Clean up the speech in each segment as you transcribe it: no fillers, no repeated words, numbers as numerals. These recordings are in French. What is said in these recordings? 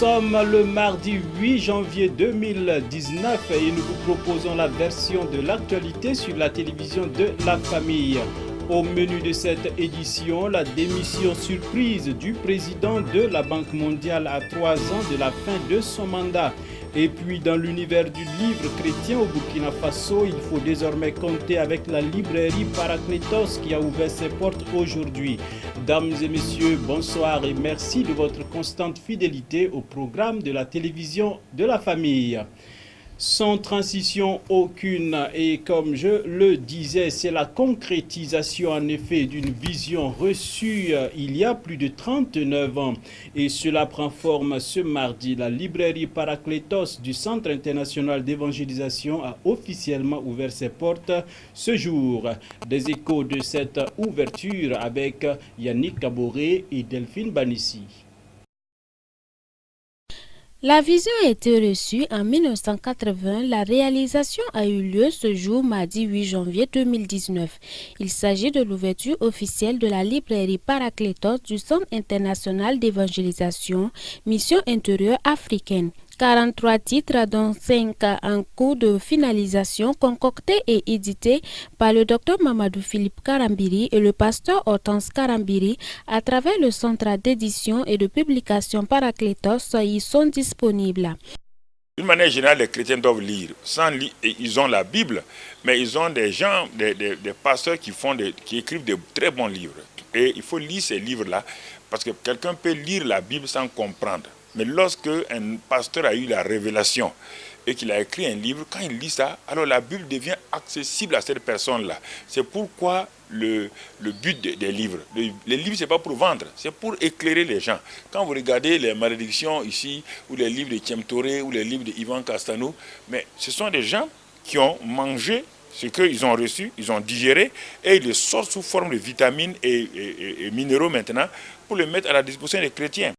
sommes le mardi 8 janvier 2019 et nous vous proposons la version de l'actualité sur la télévision de la famille. Au menu de cette édition, la démission surprise du président de la Banque mondiale à 3 ans de la fin de son mandat. Et puis dans l'univers du livre chrétien au Burkina Faso, il faut désormais compter avec la librairie Paracletos qui a ouvert ses portes aujourd'hui. Dames et messieurs, bonsoir et merci de votre constante fidélité au programme de la télévision de la famille. Sans transition aucune et comme je le disais, c'est la concrétisation en effet d'une vision reçue il y a plus de 39 ans et cela prend forme ce mardi. La librairie Paracletos du Centre international d'évangélisation a officiellement ouvert ses portes ce jour. Des échos de cette ouverture avec Yannick Kaboré et Delphine Banissi. La vision a été reçue en 1980. La réalisation a eu lieu ce jour, mardi 8 janvier 2019. Il s'agit de l'ouverture officielle de la librairie Paracletos du Centre international d'évangélisation, mission intérieure africaine. 43 titres, dont 5 en cours de finalisation, concoctés et édités par le Dr Mamadou Philippe Karambiri et le pasteur Hortense Karambiri à travers le centre d'édition et de publication Paracletos, y sont disponibles. D'une manière générale, les chrétiens doivent lire. Ils ont la Bible, mais ils ont des gens, des pasteurs qui écrivent de très bons livres. Et il faut lire ces livres-là, parce que quelqu'un peut lire la Bible sans comprendre. Mais lorsque un pasteur a eu la révélation et qu'il a écrit un livre, quand il lit ça, alors la Bible devient accessible à cette personne-là. C'est pourquoi le but des livres. Les livres, ce n'est pas pour vendre, c'est pour éclairer les gens. Quand vous regardez les malédictions ici, ou les livres de Thiem Toré, ou les livres d'Ivan Castanou, mais ce sont des gens qui ont mangé ce qu'ils ont reçu, ils ont digéré, et ils le sortent sous forme de vitamines et minéraux maintenant, pour le mettre à la disposition des chrétiens.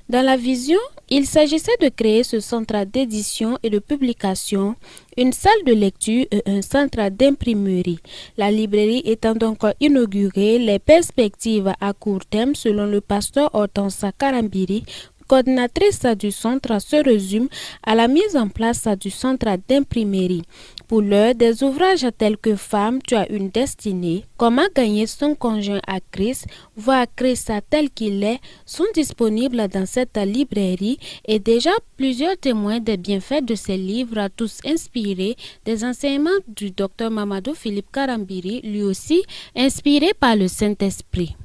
Dans la vision, il s'agissait de créer ce centre d'édition et de publication, une salle de lecture et un centre d'imprimerie. La librairie étant donc inaugurée, les perspectives à court terme, selon le pasteur Hortense Karambiri, coordinatrice du centre, se résument à la mise en place du centre d'imprimerie. Pour l'heure, des ouvrages tels que Femme, tu as une destinée, Comment gagner son conjoint à Christ, voir Christ tel qu'il est, sont disponibles dans cette librairie et déjà plusieurs témoins des bienfaits de ces livres, tous inspirés des enseignements du Dr Mamadou Philippe Karambiri, lui aussi inspiré par le Saint-Esprit.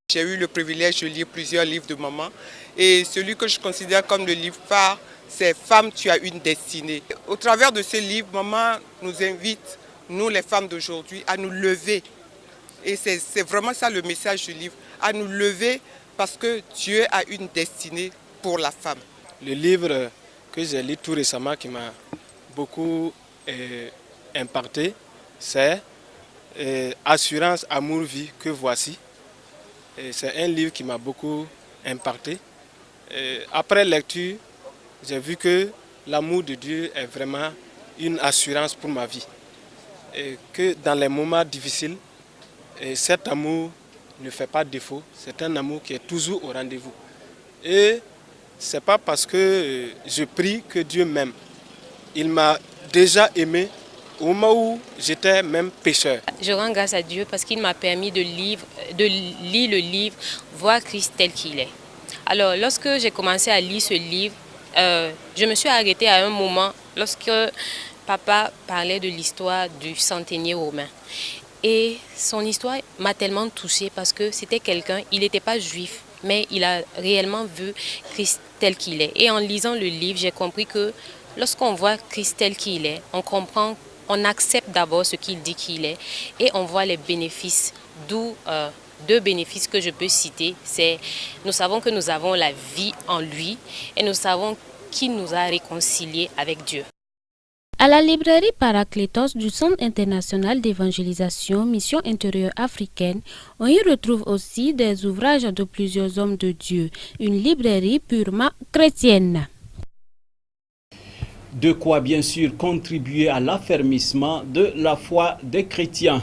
J'ai eu le privilège de lire plusieurs livres de maman et celui que je considère comme le livre phare, c'est Femme, tu as une destinée. Au travers de ce livre, maman nous invite, nous les femmes d'aujourd'hui, à nous lever. Et c'est vraiment ça le message du livre, à nous lever parce que Dieu a une destinée pour la femme. Le livre que j'ai lu tout récemment qui m'a beaucoup impacté, c'est Assurance, amour, vie, que voici. C'est un livre qui m'a beaucoup impacté. Après lecture, j'ai vu que l'amour de Dieu est vraiment une assurance pour ma vie. Et que dans les moments difficiles, cet amour ne fait pas défaut. C'est un amour qui est toujours au rendez-vous. Et ce n'est pas parce que je prie que Dieu m'aime. Il m'a déjà aimé au moment où j'étais même pécheur. Je rends grâce à Dieu parce qu'il m'a permis de lire le livre, voir Christ tel qu'il est. Alors, lorsque j'ai commencé à lire ce livre, je me suis arrêtée à un moment lorsque papa parlait de l'histoire du centenier romain. Et son histoire m'a tellement touchée parce que c'était quelqu'un, il n'était pas juif, mais il a réellement vu Christ tel qu'il est. Et en lisant le livre, j'ai compris que lorsqu'on voit Christ tel qu'il est, on comprend, on accepte d'abord ce qu'il dit qu'il est et on voit les bénéfices, d'où deux bénéfices que je peux citer. C'est nous savons que nous avons la vie en lui et nous savons qu'il nous a réconciliés avec Dieu. À la librairie Paracletos du Centre international d'évangélisation, mission intérieure africaine, on y retrouve aussi des ouvrages de plusieurs hommes de Dieu, une librairie purement chrétienne. De quoi bien sûr contribuer à l'affermissement de la foi des chrétiens.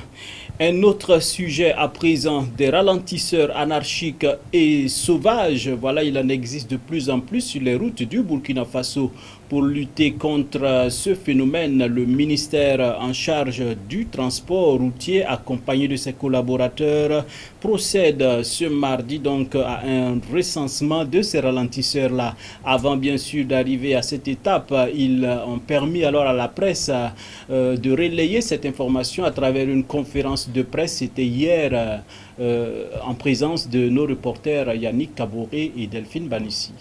Un autre sujet à présent, des ralentisseurs anarchiques et sauvages. Voilà, il en existe de plus en plus sur les routes du Burkina Faso. Pour lutter contre ce phénomène, le ministère en charge du transport routier, accompagné de ses collaborateurs, procède ce mardi donc à un recensement de ces ralentisseurs-là. Avant bien sûr d'arriver à cette étape, ils ont permis alors à la presse de relayer cette information à travers une conférence de presse. C'était hier en présence de nos reporters Yannick Kaboré et Delphine Banissi.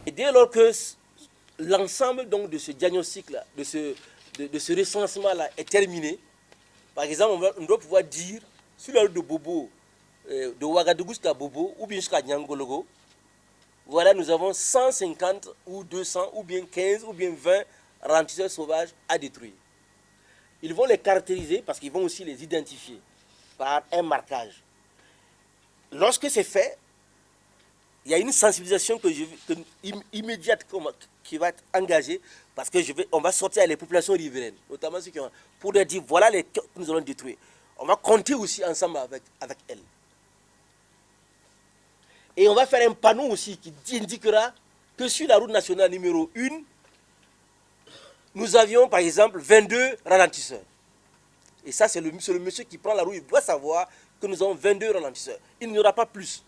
Et dès lors que l'ensemble donc de ce diagnostic-là, de ce recensement-là est terminé, par exemple, on doit pouvoir dire, sur la route de Bobo, de Ouagadougou jusqu'à Bobo, ou bien jusqu'à Nyangologo, voilà, nous avons 150 ou 200, ou bien 15, ou bien 20 ralentisseurs sauvages à détruire. Ils vont les caractériser parce qu'ils vont aussi les identifier par un marquage. Lorsque c'est fait, il y a une sensibilisation immédiate qui va être engagée parce que on va sortir à les populations riveraines, notamment ceux qui ont, pour leur dire voilà les que nous allons détruire. On va compter aussi ensemble avec elles. Et on va faire un panneau aussi qui indiquera que sur la route nationale numéro 1, nous avions par exemple 22 ralentisseurs. Et ça, c'est le monsieur qui prend la route, il doit savoir que nous avons 22 ralentisseurs. Il n'y aura pas plus.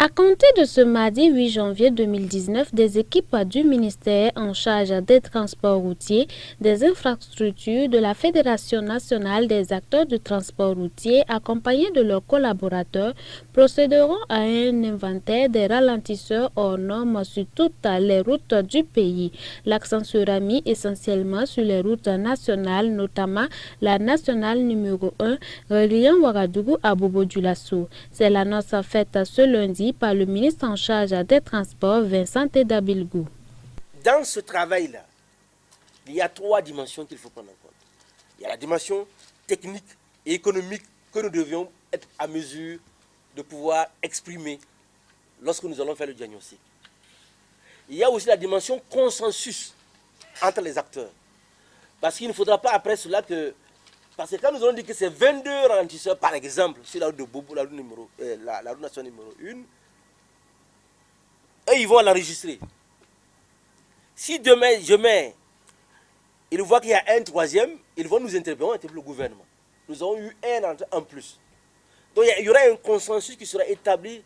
À compter de ce mardi 8 janvier 2019, des équipes du ministère en charge des transports routiers, des infrastructures de la Fédération nationale des acteurs du transport routier, accompagnés de leurs collaborateurs, procéderont à un inventaire des ralentisseurs hors normes sur toutes les routes du pays. L'accent sera mis essentiellement sur les routes nationales, notamment la nationale numéro 1 reliant Ouagadougou à Bobo-Dioulasso. C'est l'annonce faite ce lundi par le ministre en charge des Transports, Vincent Tedabilgou. Dans ce travail-là, il y a 3 dimensions qu'il faut prendre en compte. Il y a la dimension technique et économique que nous devions être à mesure de pouvoir exprimer lorsque nous allons faire le diagnostic. Il y a aussi la dimension consensus entre les acteurs. Parce qu'il ne faudra pas après cela que... Parce que quand nous allons dire que c'est 22 ralentisseurs, par exemple, sur la route de Bobo, la route nationale numéro 1, eux, ils vont l'enregistrer. Si demain, ils voient qu'il y a un troisième, ils vont nous interpeller, le gouvernement. Nous avons eu un en plus. Donc il y aura un consensus qui sera établi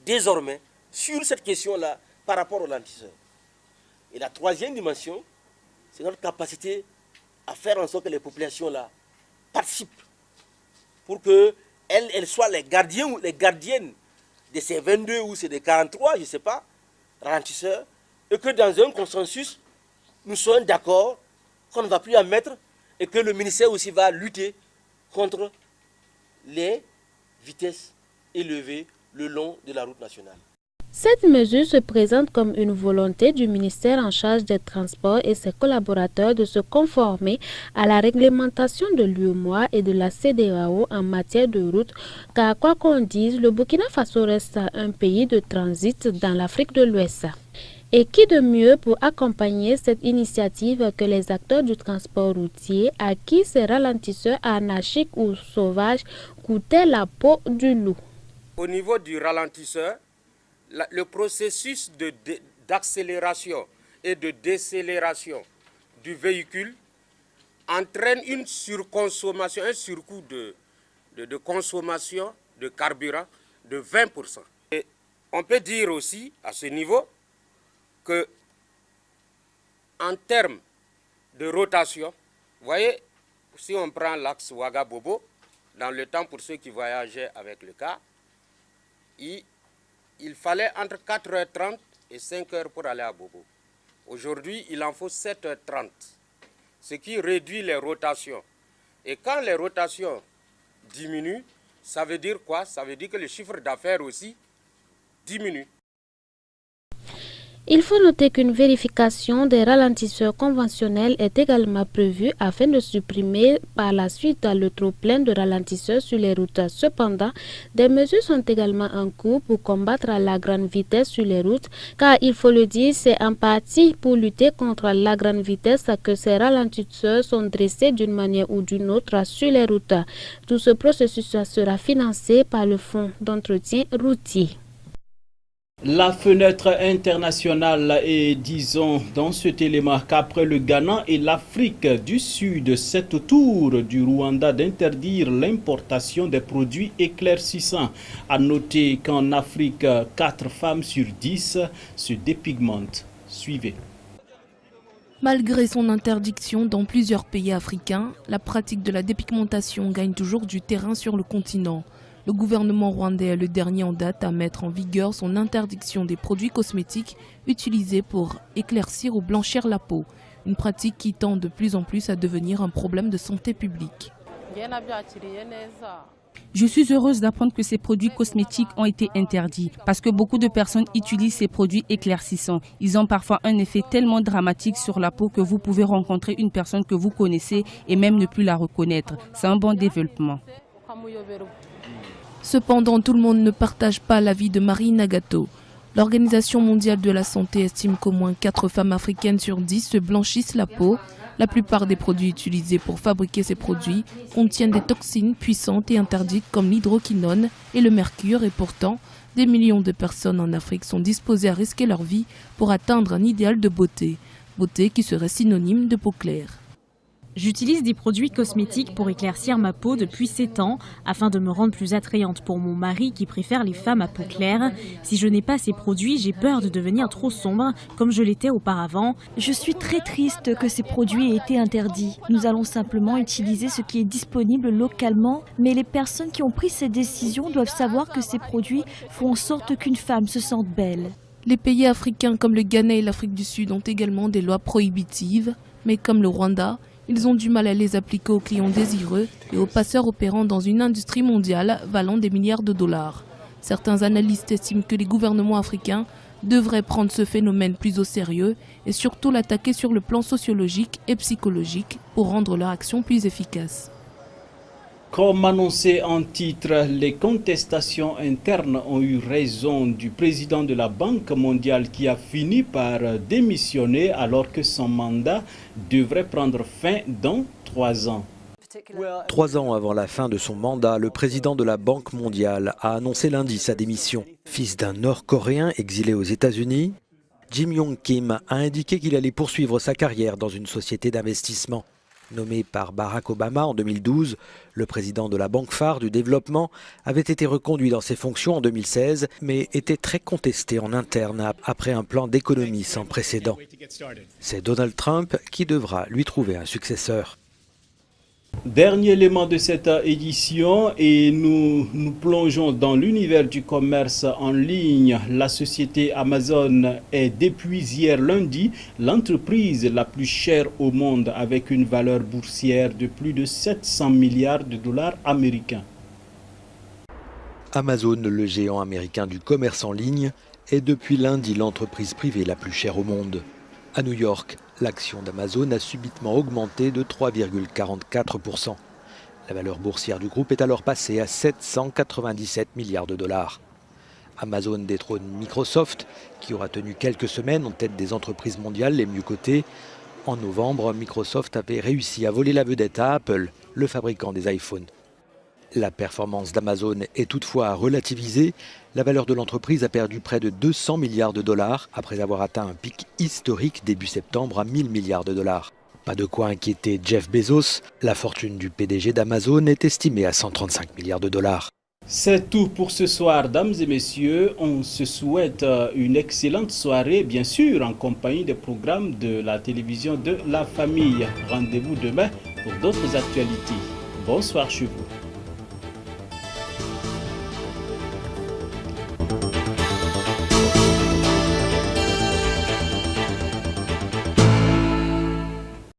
désormais sur cette question-là par rapport aux ralentisseurs. Et la troisième dimension, c'est notre capacité à faire en sorte que les populations-là participent pour qu'elles soient les gardiens ou les gardiennes de ces 22 ou c'est des 43, je ne sais pas, ralentisseurs, et que dans un consensus, nous soyons d'accord qu'on ne va plus en mettre et que le ministère aussi va lutter contre les vitesses élevées le long de la route nationale. Cette mesure se présente comme une volonté du ministère en charge des Transports et ses collaborateurs de se conformer à la réglementation de l'UEMOA et de la CEDEAO en matière de route, car quoi qu'on dise, le Burkina Faso reste un pays de transit dans l'Afrique de l'Ouest. Et qui de mieux pour accompagner cette initiative que les acteurs du transport routier à qui ces ralentisseurs anarchiques ou sauvages coûtaient la peau du loup. Au niveau du ralentisseur, le processus d'accélération et de décélération du véhicule entraîne une surconsommation, un surcoût de consommation de carburant de 20%. Et on peut dire aussi à ce niveau que en termes de rotation, vous voyez, si on prend l'axe Ouagabobo, dans le temps pour ceux qui voyageaient avec le car, il fallait entre 4h30 et 5h pour aller à Bobo. Aujourd'hui, il en faut 7h30, ce qui réduit les rotations. Et quand les rotations diminuent, ça veut dire quoi? Ça veut dire que le chiffre d'affaires aussi diminue. Il faut noter qu'une vérification des ralentisseurs conventionnels est également prévue afin de supprimer par la suite le trop-plein de ralentisseurs sur les routes. Cependant, des mesures sont également en cours pour combattre la grande vitesse sur les routes, car il faut le dire, c'est en partie pour lutter contre la grande vitesse que ces ralentisseurs sont dressés d'une manière ou d'une autre sur les routes. Tout ce processus sera financé par le Fonds d'entretien routier. La fenêtre internationale est, disons, dans cet élément qu'après le Ghana et l'Afrique du Sud, c'est au tour du Rwanda d'interdire l'importation des produits éclaircissants. À noter qu'en Afrique, 4 femmes sur 10 se dépigmentent. Suivez. Malgré son interdiction dans plusieurs pays africains, la pratique de la dépigmentation gagne toujours du terrain sur le continent. Le gouvernement rwandais est le dernier en date à mettre en vigueur son interdiction des produits cosmétiques utilisés pour éclaircir ou blanchir la peau, une pratique qui tend de plus en plus à devenir un problème de santé publique. Je suis heureuse d'apprendre que ces produits cosmétiques ont été interdits parce que beaucoup de personnes utilisent ces produits éclaircissants. Ils ont parfois un effet tellement dramatique sur la peau que vous pouvez rencontrer une personne que vous connaissez et même ne plus la reconnaître. C'est un bon développement. Cependant, tout le monde ne partage pas l'avis de Marie Nagato. L'Organisation mondiale de la santé estime qu'au moins 4 femmes africaines sur 10 se blanchissent la peau. La plupart des produits utilisés pour fabriquer ces produits contiennent des toxines puissantes et interdites comme l'hydroquinone et le mercure. Et pourtant, des millions de personnes en Afrique sont disposées à risquer leur vie pour atteindre un idéal de beauté. Beauté qui serait synonyme de peau claire. J'utilise des produits cosmétiques pour éclaircir ma peau depuis 7 ans, afin de me rendre plus attrayante pour mon mari qui préfère les femmes à peau claire. Si je n'ai pas ces produits, j'ai peur de devenir trop sombre, comme je l'étais auparavant. Je suis très triste que ces produits aient été interdits. Nous allons simplement utiliser ce qui est disponible localement, mais les personnes qui ont pris ces décisions doivent savoir que ces produits font en sorte qu'une femme se sente belle. Les pays africains comme le Ghana et l'Afrique du Sud ont également des lois prohibitives, mais comme le Rwanda, ils ont du mal à les appliquer aux clients désireux et aux passeurs opérant dans une industrie mondiale valant des milliards de dollars. Certains analystes estiment que les gouvernements africains devraient prendre ce phénomène plus au sérieux et surtout l'attaquer sur le plan sociologique et psychologique pour rendre leur action plus efficace. Comme annoncé en titre, les contestations internes ont eu raison du président de la Banque mondiale qui a fini par démissionner alors que son mandat devrait prendre fin dans 3 ans. 3 ans avant la fin de son mandat, le président de la Banque mondiale a annoncé lundi sa démission. Fils d'un Nord-Coréen exilé aux États-Unis, Jim Yong Kim a indiqué qu'il allait poursuivre sa carrière dans une société d'investissement. Nommé par Barack Obama en 2012, le président de la banque phare du développement avait été reconduit dans ses fonctions en 2016, mais était très contesté en interne après un plan d'économie sans précédent. C'est Donald Trump qui devra lui trouver un successeur. Dernier élément de cette édition et nous nous plongeons dans l'univers du commerce en ligne. La société Amazon est depuis hier lundi l'entreprise la plus chère au monde avec une valeur boursière de plus de 700 milliards de dollars américains. Amazon, le géant américain du commerce en ligne, est depuis lundi l'entreprise privée la plus chère au monde. À New York, l'action d'Amazon a subitement augmenté de 3,44%. La valeur boursière du groupe est alors passée à 797 milliards de dollars. Amazon détrône Microsoft, qui aura tenu quelques semaines en tête des entreprises mondiales les mieux cotées. En novembre, Microsoft avait réussi à voler la vedette à Apple, le fabricant des iPhones. La performance d'Amazon est toutefois à relativiser. La valeur de l'entreprise a perdu près de 200 milliards de dollars après avoir atteint un pic historique début septembre à 1000 milliards de dollars. Pas de quoi inquiéter Jeff Bezos. La fortune du PDG d'Amazon est estimée à 135 milliards de dollars. C'est tout pour ce soir, dames et messieurs. On se souhaite une excellente soirée, bien sûr, en compagnie des programmes de la télévision de la famille. Rendez-vous demain pour d'autres actualités. Bonsoir chez vous.